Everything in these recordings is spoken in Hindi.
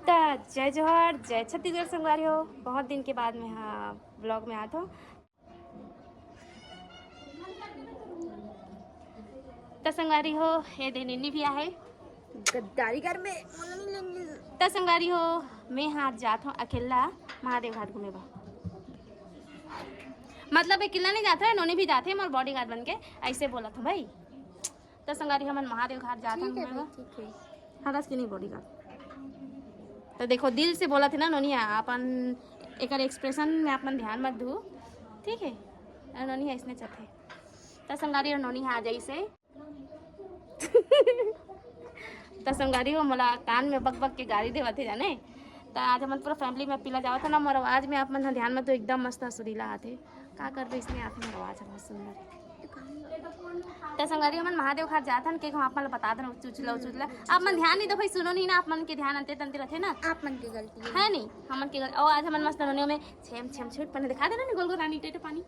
तो जय जोहर, जय छत्तीसगढ़ संगवारी हो। बहुत दिन के बाद मैं हाँ ब्लॉग में आता हूँ। तो संगवारी हो ये दिन इन्नी भी है गद्दारी घर में तो संगवारी हो मैं हाँ जाता हूँ अकेला महादेव घाट घूमे बा। मतलब अकेला नहीं जाता है, नोनी भी जाते हैं मोर बॉडी गार्ड बन के ऐसे बोला था भाई। तो संगवारी हम महादेव घाट जाते हैं घूमेगा। ठीक है हाँ रस की नहीं बॉडी गार्ड। तो देखो दिल से बोला थे ना नोनी अपन एक एक्सप्रेशन में अपन ध्यान मत दू ठीक है। नोनी ऐसने चाहते तो संगवारी और नोनी आ जाई से तो संगवारी हो मोला कान में बक बक के गाड़ी देवा थे जाने। तो आज हम पूरा फैमिली में पीला जावा था ना मोर आवाज में आप मन ध्यान में तो एकदम मस्त सुरीला आते का कर दो इसने आते मोर आवाज बहुत सुंदर। तो संगवारी मन महादेव घाट जाता के आप मन बता देना चुचला आप मन ध्यान नहीं दो भाई सुनो नहीं ना आप मन के ध्यान अंते तंते रहते ना आप मन की गलती है नहीं हमन की गलती। और आज हमन मस्त ननियों में छेम छेम छूट पने दिखा देना गोल गोल रानी टेटे पानी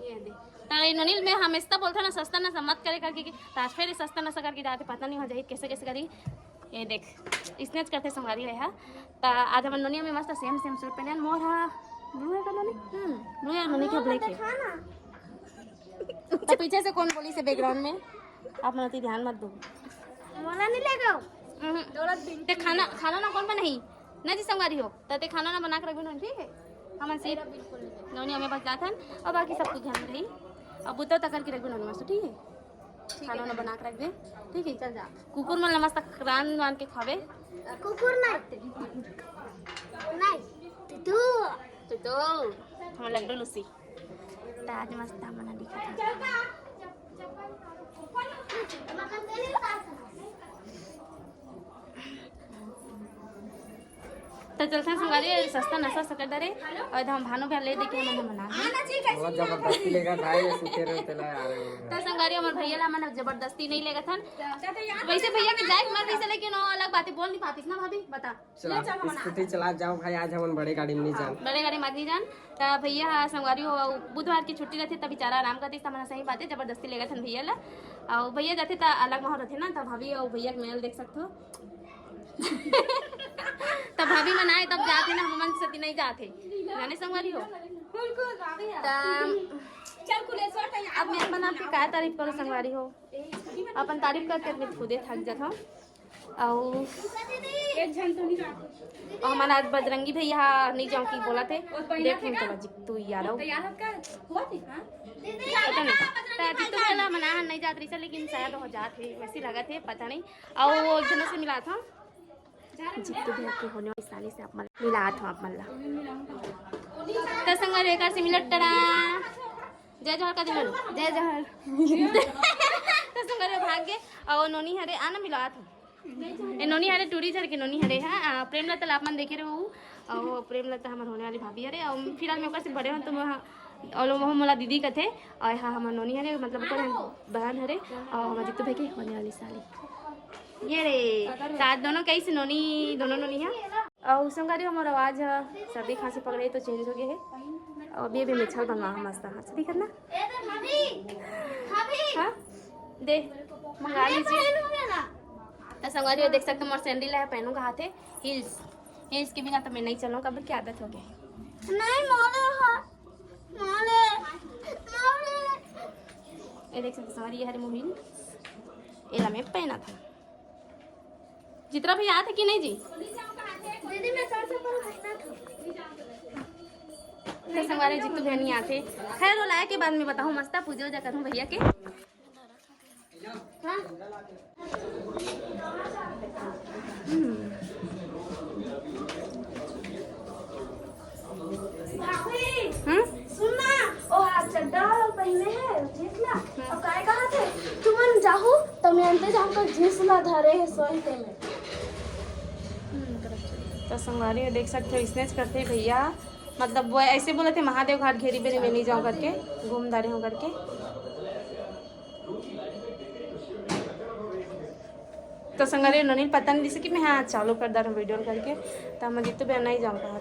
ये दे। तो नोनील में हमेशा बोलता ना सस्ता ना मत करे करके ताज फिर सस्ता नशा करके जाते पता नहीं हो जाए कैसे कैसे करी। ये देख इसने करते संगवारी है। तो आज हमन नोनिया में मस्त सेम सेम सूट पहने मोर हा ब्लू है का नोनी ब्लू है नोनी का ब्लैक है। तो पीछे से कौन बोली से बैकग्राउंड में आप मनती ध्यान मत दो मोला नहीं लेगा ते खाना खाना ना कौन बनाई ना जी संगवारी हो तो ते खाना ना बना के रखबे ठीक है। हमन से नोनी हमें बच जाता और बाकी सब कुछ ध्यान में रही अब बुता तक करके रखबे नोनी मस्त ठीक है। खाना ना बना के रख दे ठीक है। चल जा कुकुर मन मस्त रान वान के खावे कुकुर नहीं तो हम लग रहा लूसी आज मस्त मना दिखा तो चलते हैं संगवारी सस्ता नशा सकट दरे और हम भानु भैया ले दे के मन मना बहुत जबरदस्ती लेगा भाई सुते रहते ला यार। तो संगवारी हमर भैया ला मन जबरदस्ती नहीं लेगा थन वैसे भैया के जाए मर वैसे लेकिन अलग बातें बोल नहीं पातीस ना भाभी बता स्कूटी चला जाओ भाई आज हम बड़े गाड़ी में नहीं जान बड़े गाड़ी में नहीं जान। तो भैया संगवारी हो बुधवार की छुट्टी रहती तब बेचारा आराम करती मन सही बात है जबरदस्ती लेगा थन भैया ला और भैया जाते तो अलग माहौल रहते ना। तो भाभी और भैया के मेल देख सकते हो तब भाभी मनाए तब जाते ना हम सती नहीं जाते जाने संगवारी हो। अब मैं अपन आपके क्या तारीफ करो संगवारी हो अपन तारीफ करके मैं खुदे थक जाता हूँ। और हमारा आज बजरंगी भैया नहीं जाऊँ की बोला थे देख चलो तू यार जितू वाला मना नहीं जात रही लेकिन शायद हो जाते वैसे लगा थे पता नहीं। और वो एक जनों से मिला था जितू भैया के होने वाली साली से आप मिला था आप मल्ला तो संगवारी एक से मिलट टड़ा जय जोहर का दिन जय जोहर तो संगवारी भाग गए और नोनी हरे आना मिला था नोनी हरे टूरी झर के नोनी हरे हाँ प्रेमलता आप मन देखे रहे वो और प्रेमलता हमारे होने वाली भाभी हरे और फिलहाल मैं से बड़े हो तो और मोला दीदी का थे और हाँ हमारे नोनी हरे मतलब बहन हरे और हमारे जितू भाई के होने वाली साली ये रे आज दोनों कैसे नोनी दोनों नोनी है। और संगवारी हमारा आवाज सर्दी खांसी पकड़े तो चेंज हो गया है और अभी मिछल बनवा मस्त हाथ भी करना हाँ दे मंगा लीजिए। तो संगवारी देख सकते मोर सैंडल है पहनूंगा हाथ है हिल्स हिल्स के बिना तो मैं नहीं चलूँगा कभी क्या आदत हो गई ये देख सकते संगवारी हरे मोहिल एला में पहना था जितना भी आया था कि नहीं जी दीदी मैं तो संगवारी जितू भैया नहीं आते खैर वो लाया के बाद में बताऊँ मस्त पूजा वूजा करूँ भैया के हाँ? सुनना ओ आज चड्डा पहने है जींस ला और काय कहा थे तुमन जाहू तो मैं अंते जाहू का जींस ला धरे है सोई ते में। तो संगवारी देख सकते हो स्नेच करते भैया मतलब वो ऐसे बोले थे महादेव घाट घेरी बेरी में नहीं जाऊँ करके घूम दारे हूँ करके। तो संगवारी ननिल पता नहीं जैसे कि मैं हाँ चालू कर दे रहा हूँ वीडियो करके तो हम जितू भी नहीं जाऊँ कहा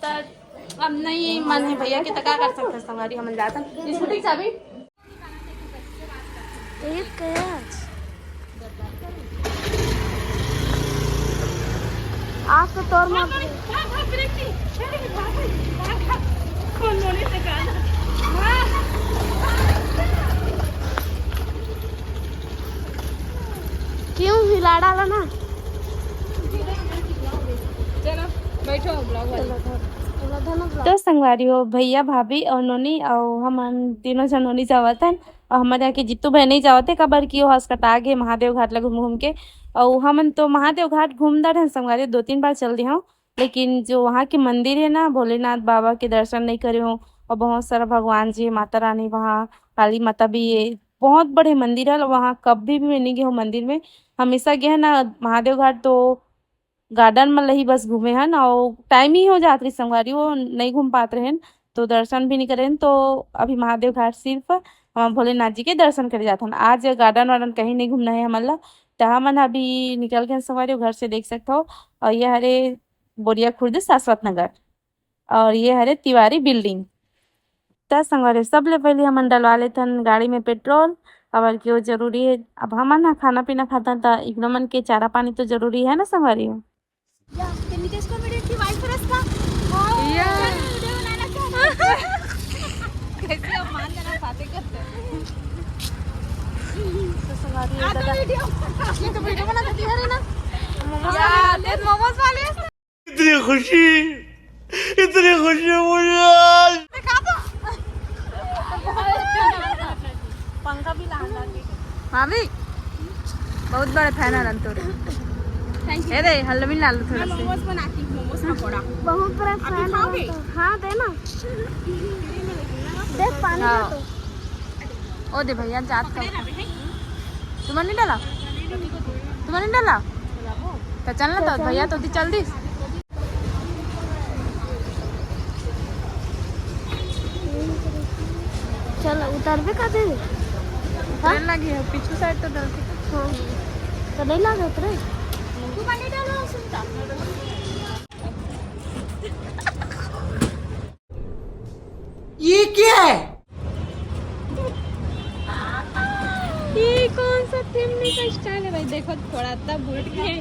अब नहीं मन है भैया कि तका कर सकते संगवारी हम जाता स्कूटी चाबी एक कैच आज तो तोर में क्यों हिला डाला ना चलो बैठो ब्लॉग तो संगवारी हो भैया भाभी और नोनी और हम तीनों जन नोनी जावत हन और हमारे यहाँ के जितू बहन नहीं जावते कबर की हंस कटा गे महादेव घाट लगे घूम के और हम तो महादेव घाट घूमदा रहे संगवारी 2-3 बार चल दी हूँ लेकिन जो वहाँ के मंदिर है ना भोलेनाथ बाबा के दर्शन नहीं करे हूँ और बहुत सारा भगवान जी माता रानी वहाँ काली माता भी है बहुत बड़े मंदिर है वहाँ कभी भी मैं नहीं गई हूँ मंदिर में हमेशा गए ना महादेव घाट तो गार्डन में ही बस घूमे हैं और टाइम ही हो जाती संगवारी वो नहीं घूम पाते हैं तो दर्शन भी नहीं करें तो अभी महादेव घाट सिर्फ हम भोलेनाथ जी के दर्शन करे जाते हैं आज गार्डन वार्डन कहीं नहीं घूमना है हमारा तो हम अभी निकल के संगवारी घर से देख सकते हो और ये हरे बोरिया खुर्द शाश्वत नगर और ये हरे तिवारी बिल्डिंग तो संगवारी सब ले पहले हम डलवा लेते हैं गाड़ी में पेट्रोल और क्यों जरूरी है अब हम ना खाना पीना खाता तो एकदम के चारा पानी तो जरूरी है ना संगवारी कैसे अब मान लेना बातें करते हैं तो संगवारी ये तो वीडियो बना देती है ना मोमोज वाले इतनी खुशी मुझे आज दिखा दो पंखा भी ला हाँ भी बहुत बड़े फैन है तोरे थैंक यू अरे हल्ला भी ला लो थोड़ा सा मोमोज बनाती हूं मोमोज पकोड़ा बहुत बड़ा फैन है हाँ दे ना दे पानी हाँ। दे तो ओ दे भैया जात कर तुम्हारे नहीं डाला तुम्हारे नहीं डाला तो चलना तो भैया तो चल दी चलो उतर भी कर दे ट्रेन लगी है पीछे साइड तो डर हाँ तो नहीं लगा उतरे तू पानी डालो सुनता ये क्या है ये कौन सा थिमनी का स्टाइल है भाई देखो थोड़ा सा बुट के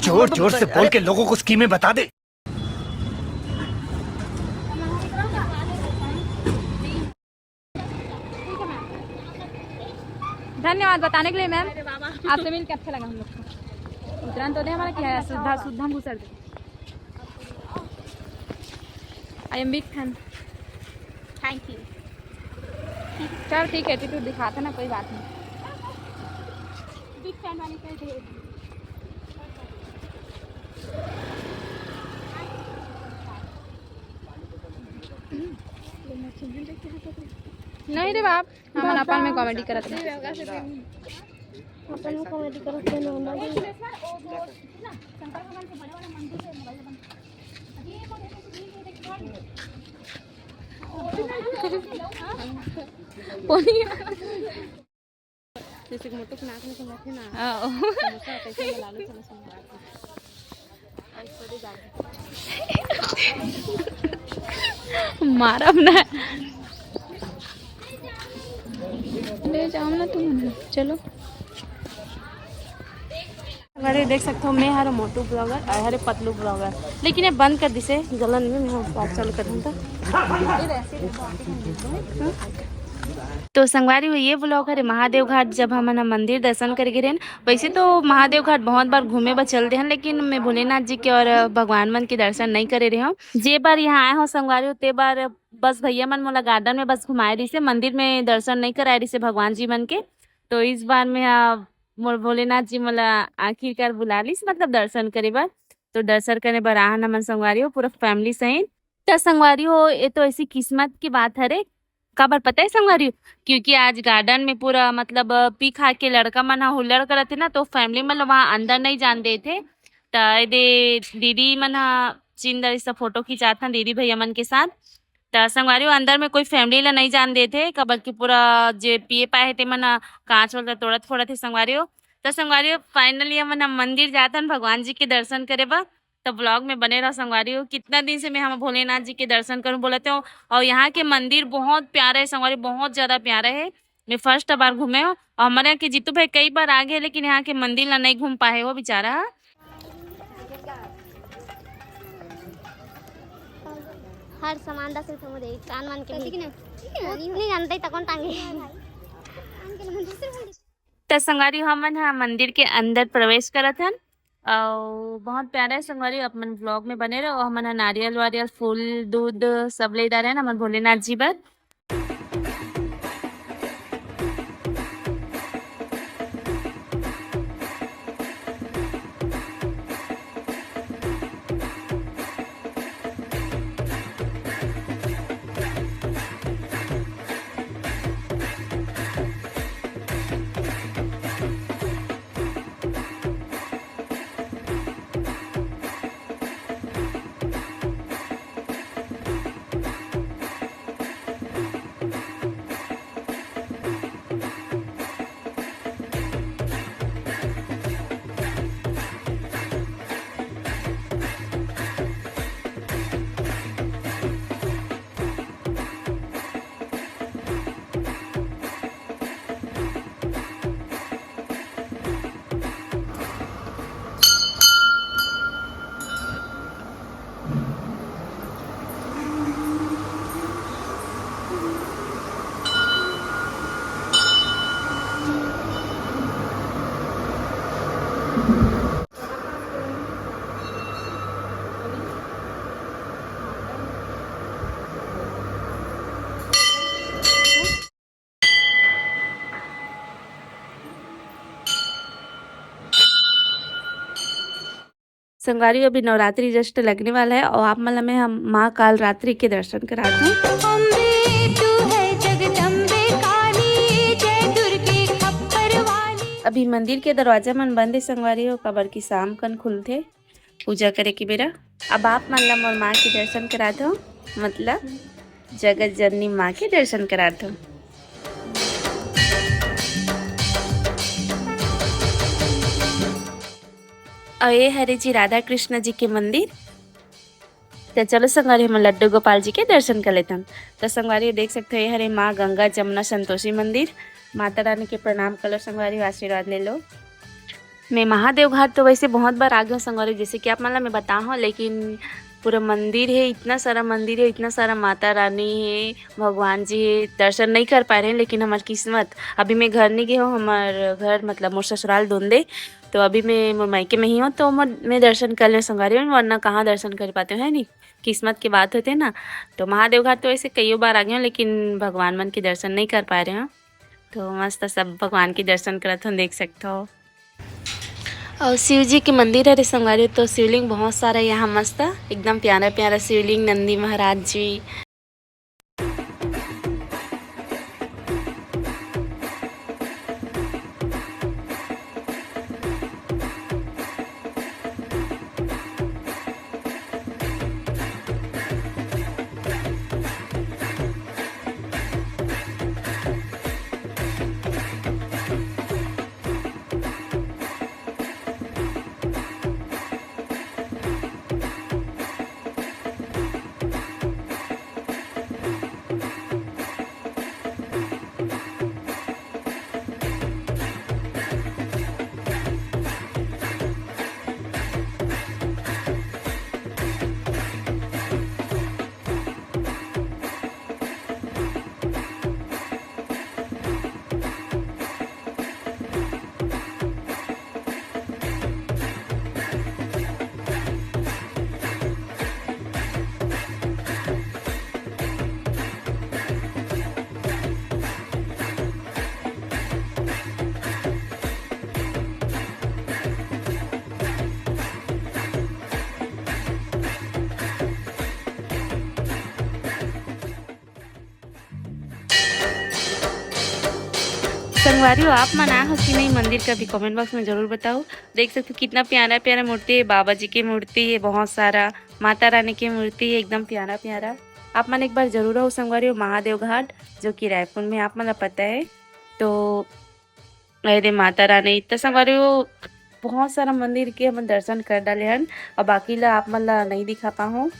जोर जोर से बोल के लोगों को स्कीमें बता दे धन्यवाद बताने के लिए मैम आपसे मिलकर अच्छा लगा हम लोग को उतरान तो दे हमारा क्या है सुधा सुधा भूसर दे I am big fan thank you चल ठीक है एटीट्यूड दिखाते ना कोई बात नहीं बिग फैन वाली कर दे नहीं रे बाप हम अपन में कॉमेडी करते हैं अपन में कॉमेडी करते हैं ना जैसे मोटो के नाक में समझे ना समोसा कैसे बना लो चलो मारा अपना ले जाओ ना तुम चलो अरे देख सकते हो मैं हर मोटू ब्लॉगर और हरे पतलू ब्लॉगर लेकिन ये बंद कर दिसे गलन में मैं बात चालू कर दूँ तो संगवारी हुई ये ब्लॉग है महादेव घाट जब हम मंदिर दर्शन करके रहे वैसे तो महादेव घाट बहुत बार घूमे बर चलते हैं लेकिन मैं भोलेनाथ जी के और भगवान मन के दर्शन नहीं करे रहे हूँ जे बार यहाँ आए हो संगवारी ते बार बस भैया मन मोला गार्डन में बस घुमाए रही से मंदिर में दर्शन नहीं कराए रही से भगवान जी मन के तो इस बार मैं भोलेनाथ जी मोला आखिरकार बुला ली मतलब दर्शन करे बार तो दर्शन करने बर आना मन संगवारी हो पूरा फैमिली सहित तो संगवारी हो ये तो ऐसी किस्मत की बात है रे काबर पता है संगवारी क्योंकि आज गार्डन में पूरा मतलब पी खा के लड़का मन हुल्लड़ करते ना तो फैमिली मतलब वहाँ अंदर नहीं जान दे थे तो दे दीदी मन चिंदर सब फोटो खिंचाते हैं दीदी भैया मन के साथ तो संगवारी अंदर में कोई फैमिली ला नहीं जान दे थे कबर की पूरा जे पिए पाए थे मन कांच वाला तोड़त फोड़त थे संगवारी तो संगवारी फाइनली मन मंदिर जाता भगवान जी के दर्शन करे बा तो ब्लॉग में बने रहो संगवारी हो। कितना दिन से मैं हम भोलेनाथ जी के दर्शन करूं बोलते हो, और यहाँ के मंदिर बहुत प्यारे है संगवारी, बहुत ज़्यादा प्यारे है। मैं फर्स्ट बार घूमे हो, और हमारे यहाँ के जीतू भाई कई बार आ गए, लेकिन यहाँ के मंदिर ला नहीं घूम पाए हो बेचारा। हर सामान 10 रुपये में दे कान मान के नहीं जानते तक कौन टांगे तो संगवारी हमन हाँ मंदिर के अंदर प्रवेश करत हन, और बहुत प्यारा है संगवारी। अपन ब्लॉग में बने रहो। हमन हाँ नारियल वारियल फूल दूध सब ले जा रहे हैं हमन भोलेनाथ जी बर। संगवारी अभी नवरात्रि जस्ट लगने वाला है, और आप मतलब में हम माँ काल रात्रि के दर्शन कराते हैं। अभी मंदिर के दरवाजा मन बंद है संगवारी हो, कबर की शाम कन खुलते पूजा करे के बेरा। अब आप मतलब मोर माँ के दर्शन करा दो, मतलब जगत जननी माँ के दर्शन करा दो। और ये हरे जी राधा कृष्ण जी के मंदिर। तो चलो संगवारी हम लड्डू गोपाल जी के दर्शन कर लेते हैं। तो संगवारी देख सकते हो ये हरे माँ गंगा जमुना संतोषी मंदिर। माता रानी के प्रणाम करो संगवारी, आशीर्वाद ले लो। मैं महादेव घाट तो वैसे बहुत बार आ गया संगवारी, जैसे कि आप मतलब मैं बता हूँ, लेकिन पूरा मंदिर है, इतना सारा मंदिर है, इतना सारा माता रानी है, भगवान जी है, दर्शन नहीं कर पा रहे हैं। लेकिन हमारी किस्मत, अभी मैं घर नहीं गई हूँ, हमारे घर मतलब मोर ससुराल दोंदे, तो अभी मैं मोर मायके में ही हूँ, तो मैं दर्शन कर ले संगवारी, वरना कहाँ दर्शन कर पाते हो, है नहीं, किस्मत की बात होती है ना। तो महादेव घाट तो ऐसे कई बार आ गए हूँ, लेकिन भगवान मन के दर्शन नहीं कर पा रहे हैं। तो मस्त सब भगवान के दर्शन करते हो, देख सकते हो। और शिव जी के मंदिर है संगवारी, तो शिवलिंग बहुत सारा यहाँ मस्त एकदम प्यारा प्यारा शिवलिंग, नंदी महाराज जी। संगवारी हो आप मना हो कि नहीं मंदिर का भी कमेंट बॉक्स में ज़रूर बताओ। देख सकते हो कितना प्यारा प्यारा मूर्ति है, बाबा जी की मूर्ति है, बहुत सारा माता रानी की मूर्ति है, एकदम प्यारा प्यारा। आप मन एक बार ज़रूर आओ संगवारी हो महादेव घाट, जो कि रायपुर में आप मन पता है। तो अरे माता रानी तो संगवारी हो बहुत सारा मंदिर के हम दर्शन कर डाले हन और बाकी ला आप मन ला नहीं दिखा पाऊँ।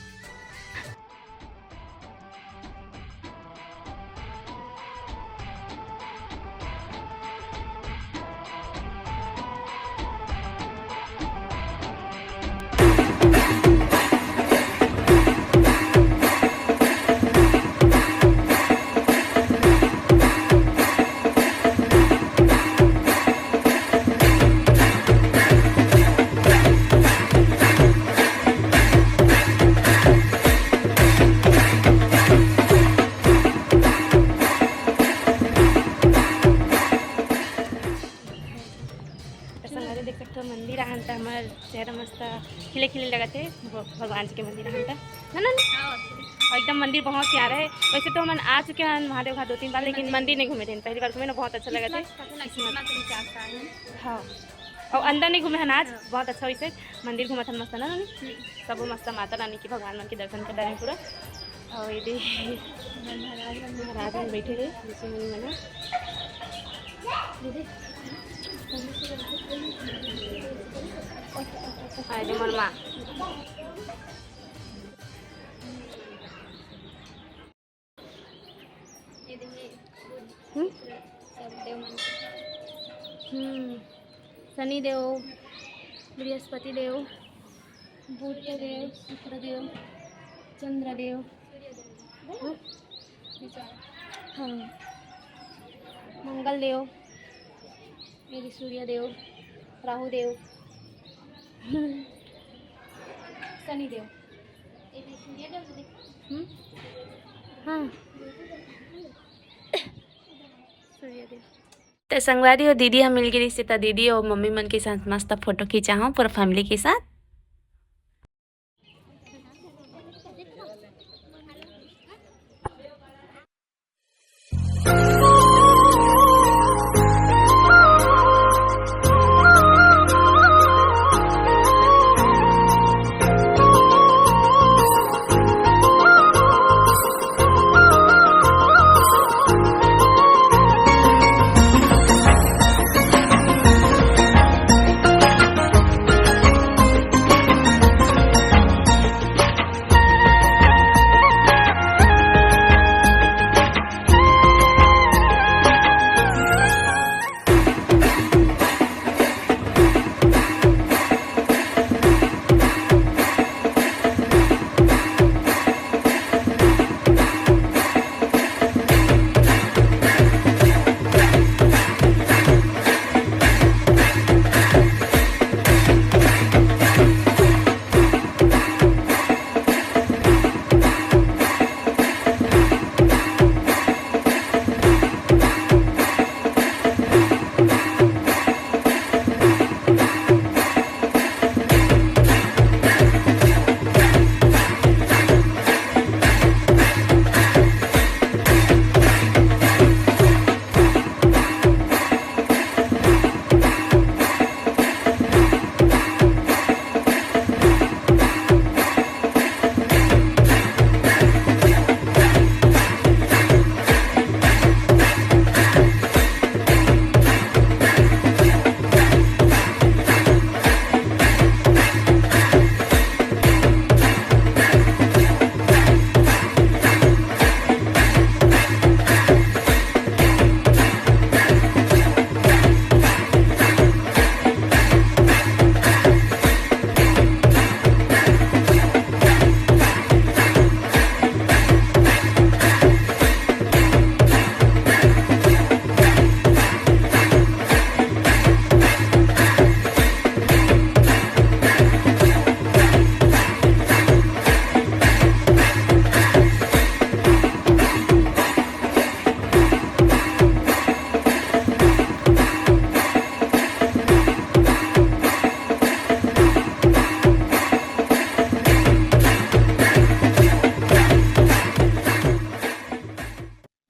देख सकते हो मंदिर आहन त हमार चेहरा मस्त खिले खिले लगत है। भगवान जी के मंदिर आहन त ना और एकदम मंदिर बहुत प्यारा है। वैसे तो हम आ चुके हैं महादेव घाट 2-3 बार, लेकिन मंदिर नहीं घूमे थे। पहली बार घूमे ना, बहुत अच्छा लगा था। हाँ, और अंदर नहीं घूमे हन आज, बहुत अच्छा वैसे मंदिर घूमा था मस्त ना। सब मस्त माता रानी की भगवान मन के दर्शन कर रहे पूरा। और ये महाराज बैठे रहे ऋषि मुनि मना आज मोर माँ शनि देव, बृहस्पति देव, बुध देव, शुक्र देव, चंद्र देव, हाँ मंगल देव, मेरी सूर्य देव, राहु देव, शनि देव, हाँ सूर्य देव। तो संगवारी और दीदी हम मिल गई सीता दीदी और मम्मी मन के साथ मस्त फोटो खींचा हूँ पूरा फैमिली के साथ।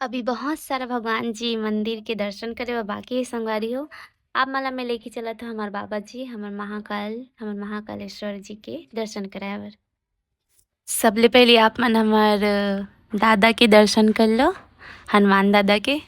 अभी बहुत सारा भगवान जी मंदिर के दर्शन करे और बाकी है संगवारी हो। आप मला में लेके चला था हमारे बाबा जी, हमारे महाकालेश्वर जी के दर्शन कराए। सबले पहले आप मन हमारे दादा के दर्शन कर लो, हनुमान दादा के।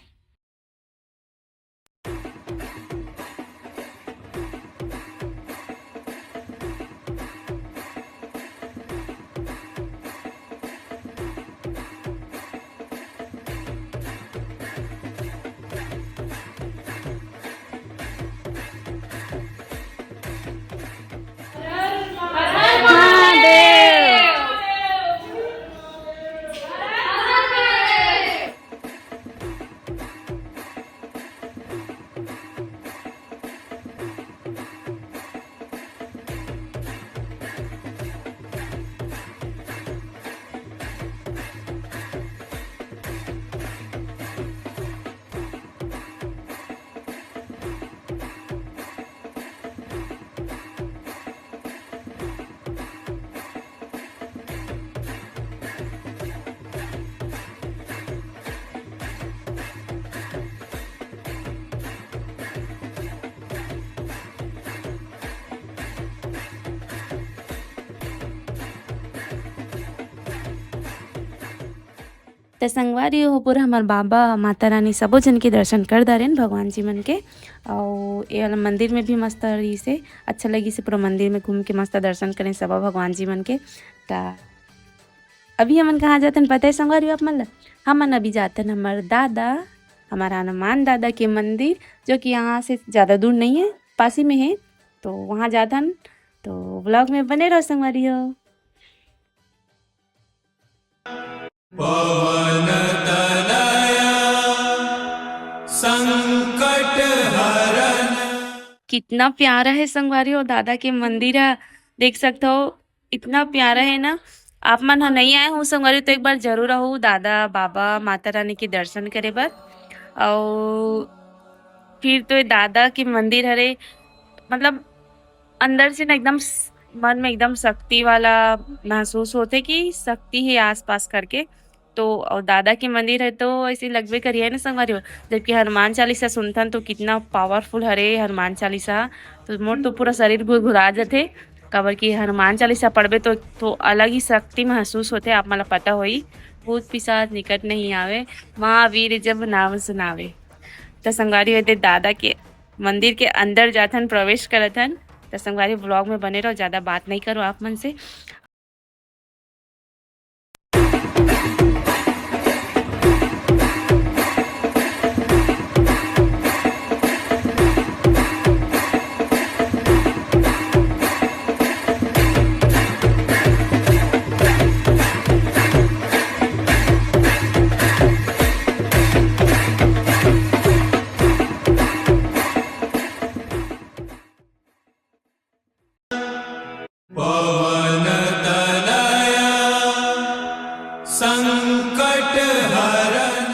तो संगवारी हो पूरा हमार बाबा माता रानी सबो जन के दर्शन कर दारेन भगवान जी मन के। और ये वाला मंदिर में भी मस्त रही से अच्छा लगी से पूरा मंदिर में घूम के मस्त दर्शन करें सब भगवान जी मन के। तो अभी हमन कहाँ जाते हैं पता है संगवारी आप मन? हमन अभी जाते हैं हमारे दादा हमारा हनुमान दादा के मंदिर, जो कि यहाँ से ज़्यादा दूर नहीं है, पास ही में है। तो वहाँ जाता हन, तो ब्लॉग में बने रहो संगवारी हो। पवन तनया संकट हरन। कितना प्यारा है संगवारी हो दादा के मंदिर है, देख सकते हो इतना प्यारा है ना। आप मन नहीं आए हो संगवारी तो एक बार जरूर आओ दादा बाबा माता रानी के दर्शन करे बर। और फिर तो दादा के मंदिर हरे, मतलब अंदर से ना एकदम मन में एकदम शक्ति वाला महसूस होते कि शक्ति है आसपास करके। तो और दादा के मंदिर है तो ऐसे लगबे करिए ना संगवारी हो। जबकि हनुमान चालीसा सुनथन तो कितना पावरफुल हरे हनुमान चालीसा, तो मोर तो पूरा शरीर घुरघुरा जाते। काबर कि हनुमान चालीसा पढ़बे तो अलग ही शक्ति महसूस होते। आप मला पता होई, भूत पिशाच निकट नहीं आवे, महावीर जब नाम सुनावे। तो संगवारी होते दादा के मंदिर के अंदर जाथन, प्रवेश करथन। तो संगवारी ब्लॉग में बने रहो, ज़्यादा बात नहीं करो आप मन से। पवन तनया संकट हरन।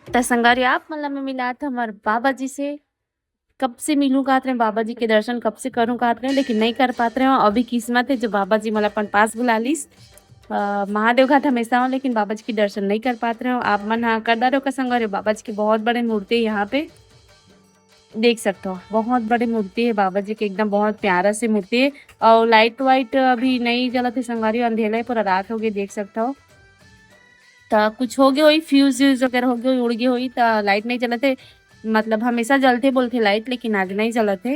तो संगवारी आप मतलब मैं मिला था हमारे बाबा जी से, कब से मिलूँ कहते रहे, बाबा जी के दर्शन कब से करूँ कहते रहे, लेकिन नहीं कर पाते रहे। अभी किस्मत है जो बाबा जी मतलब अपन पास बुला लीस। महादेव घाट हमेशा हो, लेकिन बाबा जी के दर्शन नहीं कर पाते रहे। आप मन हाँ कर रहे हो का संगवारी, बाबा जी की बहुत बड़े मूर्ति है यहाँ पे, देख सकते हो बहुत बड़ी मूर्ति है बाबा जी की, एकदम बहुत प्यारा सी मूर्ति है। और लाइट वाइट अभी नहीं जलत है संगवारी, अंधेरा है पूरा रात हो गई, देख सकते हो। तो कुछ हो गया हुई फ्यूज व्यूज वगैरह हो गई, उड़ गई हुई, तो लाइट नहीं जलते। मतलब हमेशा जलते बोलते लाइट, लेकिन आज नहीं जलते।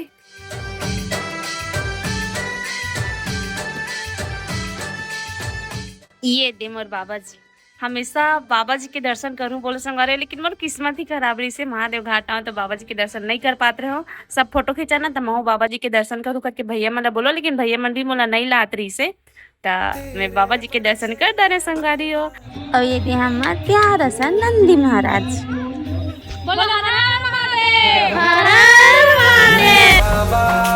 ये दे मोर बाबा जी, हमेशा बाबा जी के दर्शन करूं बोले संगवारी, लेकिन मोर किस्मत ही खराब रही से महादेव घाट आओ तो बाबा जी के दर्शन नहीं कर पाते रहे हो। सब फोटो खिंचाना तो मैं बाबा जी के दर्शन करूँ करके भैया मन बोलो, लेकिन भैया मन भी मोला नहीं लात रही से। तो मैं बाबा जी के दर्शन कर दे रहे संगवारी हो। और ये थे हमारे प्यारा सा नंदी महाराज। बोलो हर हर महादेव, हर हर महादेव।